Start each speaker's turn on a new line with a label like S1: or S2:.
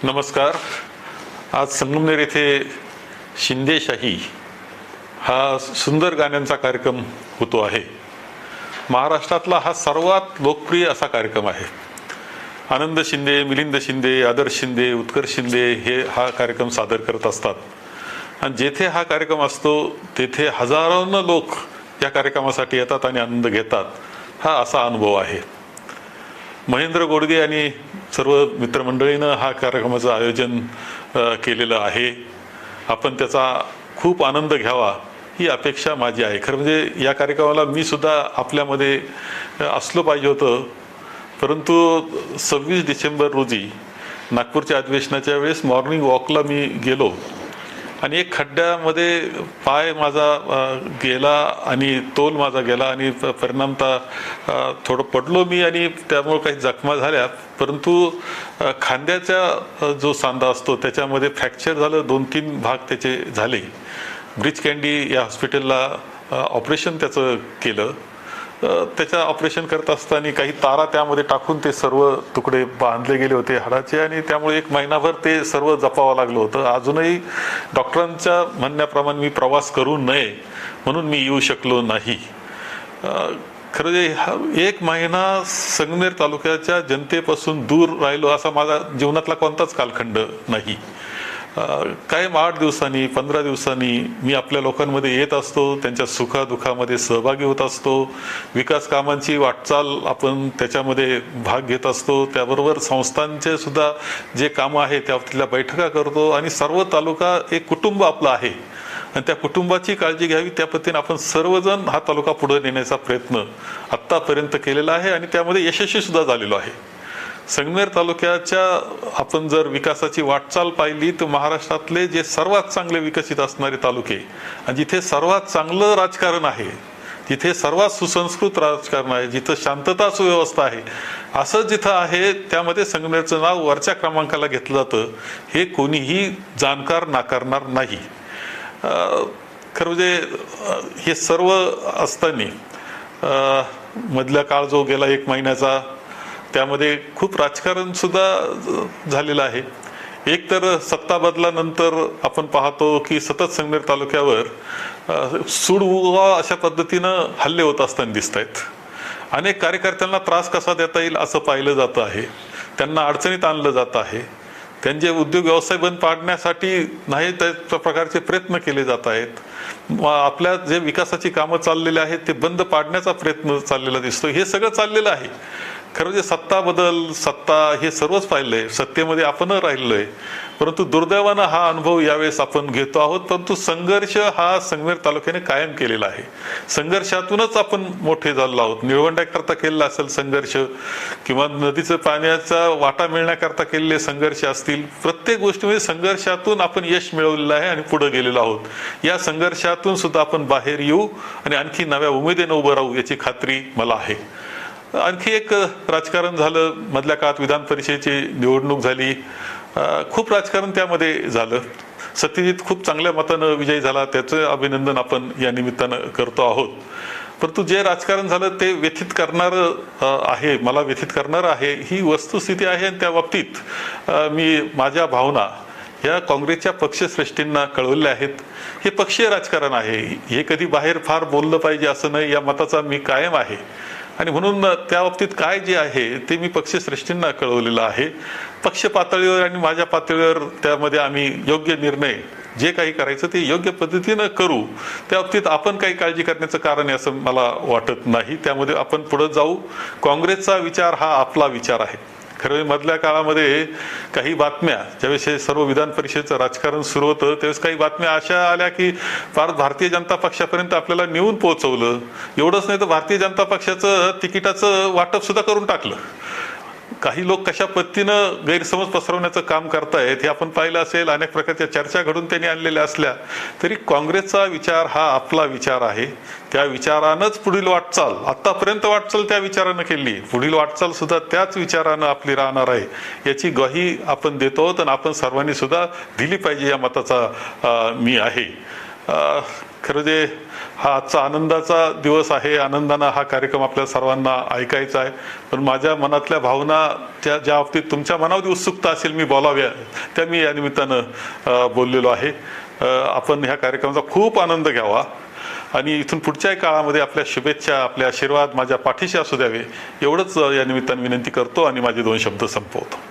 S1: नमस्कार. आज संगमनेर येथे शिंदेशाही हा सुंदर गाण्यांचा कार्यक्रम होतो आहे. महाराष्ट्रातला हा सर्वात लोकप्रिय असा कार्यक्रम आहे. आनंद शिंदे, मिलिंद शिंदे, आदर्श शिंदे, उत्कर्ष शिंदे हे हा कार्यक्रम सादर करत असतात आणि जेथे हा कार्यक्रम असतो तेथे हजारोंना लोक या कार्यक्रमासाठी येतात आणि आनंद घेतात. हा असा अनुभव आहे. महेंद्र गोडगे आणि सर्व मित्रमंडळीनं हा कार्यक्रमाचं आयोजन केलेलं आहे. आपण त्याचा खूप आनंद घ्यावा ही अपेक्षा माझी आहे. खरं म्हणजे या कार्यक्रमाला मी सुद्धा आपल्यामध्ये असलो पाहिजे होतं, परंतु 26 डिसेंबर रोजी नागपूरच्या अधिवेशनाच्या वेळेस मॉर्निंग वॉकला मी गेलो आणि एक खड्ड्यामध्ये पाय माझा गेला आणि तोल माझा गेला आणि परिणामतः थोडं पडलो मी आणि त्यामुळे काही जखमा झाल्या. परंतु खांद्याचा जो सांधा असतो त्याच्यामध्ये फ्रॅक्चर झालं, 2-3 भाग त्याचे झाले. ब्रिज कँडी या हॉस्पिटलला ऑपरेशन त्याचं केलं. त्याचं ऑपरेशन करत असताना काही तारा त्यामध्ये टाकून ते सर्व तुकडे बांधले गेले होते हाडाचे आणि त्यामुळे 1 महिनाभर ते सर्व जपावं लागलं होतं. अजूनही डॉक्टरांच्या म्हणण्याप्रमाणे मी प्रवास करू नये म्हणून मी येऊ शकलो नाही. खरं 1 महिना संगमनेर तालुक्याच्या जनतेपासून दूर राहिलो असा माझा जीवनातला कोणताच कालखंड नाही. कायम 8 दिवसांनी 15 दिवसांनी मी आपल्या लोकांमध्ये येत असतो, त्यांच्या सुखादुखामध्ये सहभागी होत असतो. विकास कामांची वाटचाल आपण त्याच्यामध्ये भाग घेत असतो. त्याबरोबर संस्थांचे सुद्धा जे कामं आहे त्यातल्या बैठका करतो आणि सर्व तालुका एक कुटुंब आपलं आहे आणि त्या कुटुंबाची काळजी घ्यावी त्या पद्धतीने आपण सर्वजण हा तालुका पुढे नेण्याचा प्रयत्न आत्तापर्यंत केलेला आहे आणि त्यामध्ये यशस्वी सुद्धा झालेलो आहे. संगमनेर तालुक्याच्या आपण जर विकासाची वाटचाल पाहिली तर महाराष्ट्रातले जे सर्वात चांगले विकसित असणारे तालुके आणि जिथे सर्वात चांगलं राजकारण आहे, जिथे सर्वात सुसंस्कृत राजकारण आहे, जिथं शांतता सुव्यवस्था आहे, असं जिथं आहे त्यामध्ये संगमनेरचं नाव वरच्या क्रमांकाला घेतलं जातं हे कोणीही जाणकार नाकारणार नाही. खरं म्हणजे हे सर्व असताना मधला काळ जो गेला 1 महिन्याचा त्यामध्ये खूप राजकारण सुद्धा झालेलं आहे. एक तर सत्ता बदलानंतर आपण पाहतो की सतत संगमनेर तालुक्यावर सूडबुवा अशा पद्धतीनं हल्ले होत असताना दिसत आहेत. अनेक कार्यकर्त्यांना त्रास कसा देता येईल असं पाहिलं जातं आहे. त्यांना अडचणीत आणलं जात आहे. त्यांचे उद्योग व्यवसाय बंद पाडण्यासाठी नाही त्या प्रकारचे प्रयत्न केले जात आहेत. आपल्या जे विकासाची कामं चाललेली आहेत ते बंद पाडण्याचा प्रयत्न चाललेला दिसतो. हे सगळं चाललेलं आहे. खरं म्हणजे सत्ता बदल सत्ता हे सर्वच पाहिलंय, सत्तेमध्ये आपण राहिलोय, परंतु दुर्दैवानं हा अनुभव यावेळेस आपण घेतो आहोत. परंतु संघर्ष हा संगमनेर तालुक्याने कायम केलेला आहे. संघर्षातूनच आपण मोठे झालेलो आहोत. निळवंड्याकरता केलेला असेल संघर्ष किंवा नदीचं पाण्याचा वाटा मिळण्याकरता केलेले संघर्ष असतील, प्रत्येक गोष्टीमध्ये संघर्षातून आपण यश मिळवलेलं आहे आणि पुढे गेलेलो आहोत. या संघर्षातून सुद्धा आपण बाहेर येऊ आणि आणखी नव्या उमेदीने उभं राहू याची खात्री मला आहे. आणखी एक राजकारण झालं. मधल्या काळात विधान परिषदेची निवडणूक झाली. खूप राजकारण त्यामध्ये झालं. सत्यजित खूप चांगल्या मतानं विजयी झाला, त्याचं अभिनंदन आपण या निमित्तानं करतो आहोत. परंतु जे राजकारण झालं ते व्यथित करणारं आहे, मला व्यथित करणारं आहे ही वस्तुस्थिती आहे. आणि त्या बाबतीत मी माझ्या भावना या काँग्रेसच्या पक्षश्रेष्ठींना कळवल्या आहेत. हे पक्षीय राजकारण आहे. हे कधी बाहेर फार बोललं पाहिजे असं नाही, या मताचा मी कायम आहे आणि म्हणून त्या बाबतीत काय जे आहे ते मी पक्षश्रेष्ठींना कळवलेलं आहे. पक्ष पातळीवर आणि माझ्या पातळीवर त्यामध्ये आम्ही योग्य निर्णय जे काही करायचं ते योग्य पद्धतीनं करू. त्या बाबतीत आपण काही काळजी करण्याचं कारण आहे असं मला वाटत नाही. त्यामध्ये आपण पुढे जाऊ. काँग्रेसचा विचार हा आपला विचार आहे. खरं मधल्या काळामध्ये काही बातम्या ज्यावेळेस हे सर्व विधान परिषदेचं राजकारण सुरू होतं त्यावेळेस काही बातम्या अशा आल्या की फार भारतीय जनता पक्षापर्यंत आपल्याला नेऊन पोहोचवलं. एवढंच नाही तर भारतीय जनता पक्षाचं तिकिटाचं वाटप सुद्धा करून टाकलं. काही लोक कशा पद्धतीनं गैरसमज पसरवण्याचं काम करतायत हे आपण पाहिलं असेल. अनेक प्रकारच्या चर्चा घडून त्यांनी आणलेल्या असल्या तरी काँग्रेसचा विचार हा आपला विचार आहे. त्या विचारानंच पुढील वाटचाल, आतापर्यंत वाटचाल त्या विचारानं केली, पुढील वाटचाल सुद्धा त्याच विचारानं आपली राहणार आहे याची ग्वाही आपण देतो आणि आपण सर्वांनी सुद्धा दिली पाहिजे या मताचा मी आहे. खरं जे हा आजचा आनंदाचा दिवस आहे, आनंदानं हा कार्यक्रम आपल्या सर्वांना ऐकायचा आहे. पण माझ्या मनातल्या भावना ज्या बाबतीत तुमच्या मनामध्ये उत्सुकता असेल मी बोलाव्या, त्या मी या निमित्तानं बोललेलो आहे. आपण ह्या कार्यक्रमाचा खूप आनंद घ्यावा आणि इथून पुढच्याही काळामध्ये आपल्या शुभेच्छा, आपले आशीर्वाद माझ्या पाठीशी असू द्यावे, एवढंच या निमित्तानं विनंती करतो आणि माझे 2 शब्द संपवतो.